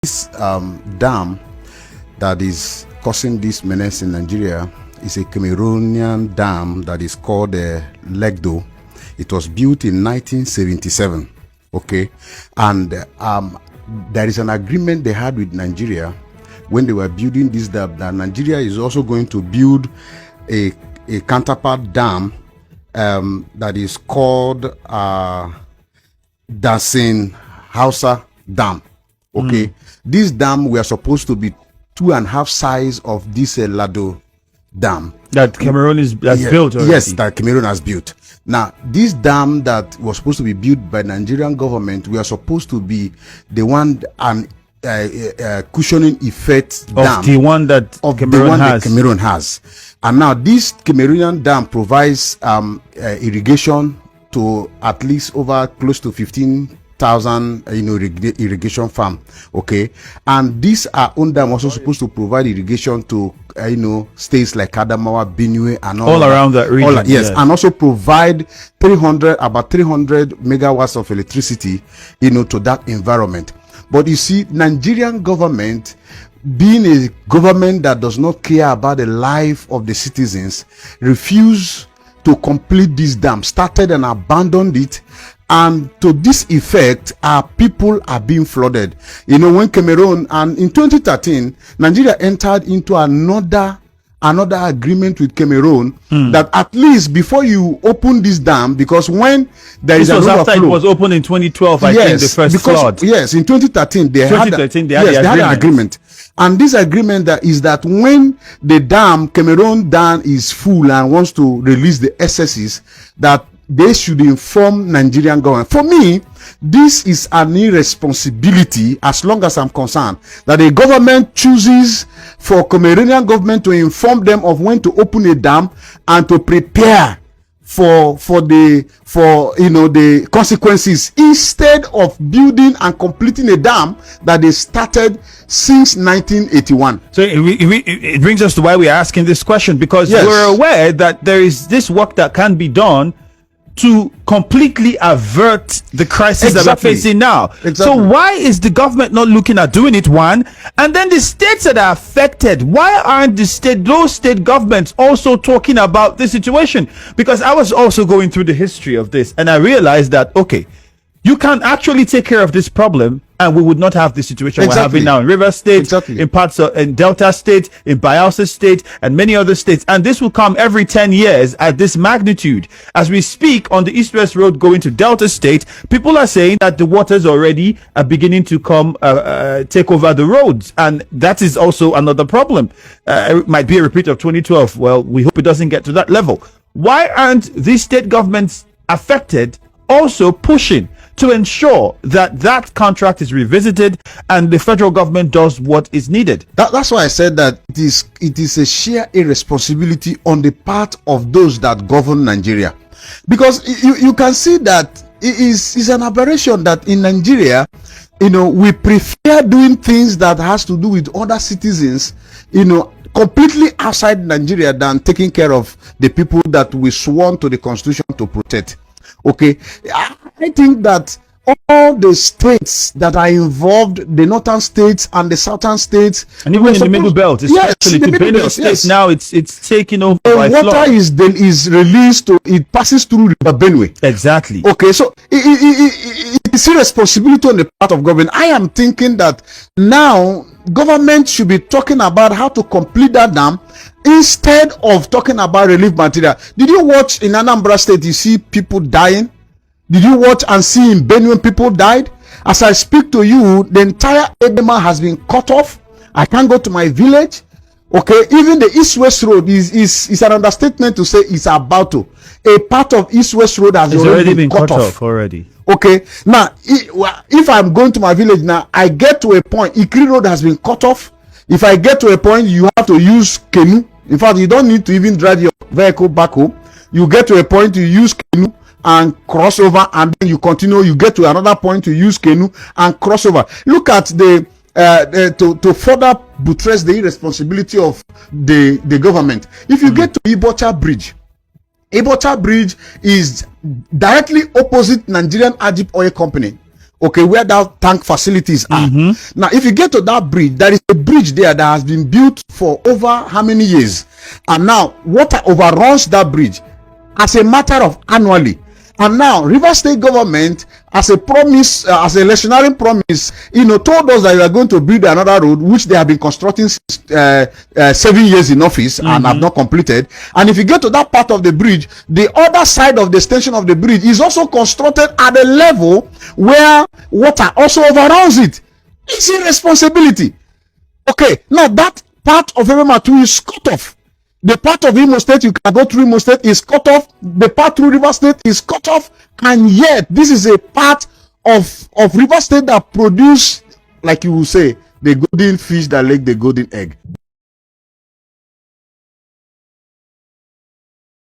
This dam that is causing this menace in Nigeria is a Cameroonian dam that is called Legdo. It was built in 1977. Okay, and there is an agreement they had with Nigeria when they were building this dam that Nigeria is also going to build a counterpart dam that is called Dasin Hausa Dam. Okay, this dam we are supposed to be 2.5 size of this Lado dam that Cameroon has built already. Yes, that Cameroon has built. Now, this dam that was supposed to be built by Nigerian government, we are supposed to be the one and cushioning effect dam of the one that Cameroon has. And now this Cameroonian dam provides irrigation to at least over close to 15,000 irrigation farm. Okay, and these are own dam also supposed to provide irrigation to states like Adamawa, Benue, and all around that region. Yes, and also provide about 300 megawatts of electricity to that environment. But you see, Nigerian government, being a government that does not care about the life of the citizens, refuse to complete this dam, started and abandoned it. And to this effect, our people are being flooded. When Cameroon, and in 2013, Nigeria entered into another agreement with Cameroon that at least before you open this dam, because when there is an overflow, after it was opened in 2012, I think the first flood. Yes, in 2013 they had an agreement. And this agreement is that when the Cameroon dam is full and wants to release the excesses, that they should inform Nigerian government. For me, this is an irresponsibility, as long as I'm concerned, that the government chooses for Cameroonian government to inform them of when to open a dam and to prepare for the consequences, instead of building and completing a dam that they started since 1981. So it brings us to why we're asking this question, because we're aware that there is this work that can be done to completely avert the crisis that we're facing now. So why is the government not looking at doing it, one? And then the states that are affected, why aren't those state governments also talking about this situation? Because I was also going through the history of this, and I realized that, okay, you can actually take care of this problem, and we would not have the situation we're having now in Rivers State, in parts of in Delta State, in Bayelsa State, and many other states. And this will come every 10 years at this magnitude. As we speak, on the East-West Road going to Delta State, people are saying that the waters already are beginning to come take over the roads, and that is also another problem. It might be a repeat of 2012. Well, we hope it doesn't get to that level. Why aren't these state governments affected also pushing to ensure that that contract is revisited and the federal government does what is needed? That's why I said that it is a sheer irresponsibility on the part of those that govern Nigeria, because you can see that it is an aberration that in Nigeria, we prefer doing things that has to do with other citizens, completely outside Nigeria, than taking care of the people that we sworn to the Constitution to protect. Okay, I think that all the states that are involved, the northern states and the southern states, and even in the middle belt, especially the Benue State, now it's taking over. The water is released it passes through River Benue. Exactly. Okay, so it's a responsibility on the part of government. I am thinking that now government should be talking about how to complete that dam, instead of talking about relief material. Did you watch in Anambra State, you see people dying? Did you watch and see in Benue people died? As I speak to you, the entire Edema has been cut off. I can't go to my village. Okay, even the East-West Road is an understatement to say it's about to. A part of East-West Road has already been cut off already. Okay, now if I'm going to my village now, I get to a point, Ikri Road has been cut off. If I get to a point, you have to use canoe. In fact, you don't need to even drive your vehicle back home. You get to a point, you use canoe and cross over, and then you continue. You get to another point, you use canoe and cross over. Look at to further buttress the irresponsibility of the government. If you get to Ibocha Bridge is directly opposite Nigerian Ajip Oil Company. okay, where that tank facilities are. Now, if you get to that bridge, there is a bridge there that has been built for over how many years? And now, water overruns that bridge as a matter of annually. And now, Rivers State government, as a promise, as a electionary promise, told us that they are going to build another road, which they have been constructing since 7 years in office and have not completed. And if you get to that part of the bridge, the other side of the extension of the bridge is also constructed at a level where water also overruns it. It's irresponsibility. Okay, now that part of Ebematu is cut off. The part of Imo State you can go through Imo State is cut off. The part through River State is cut off. And yet, this is a part of River State that produce, like you will say, the golden fish that laid the golden egg.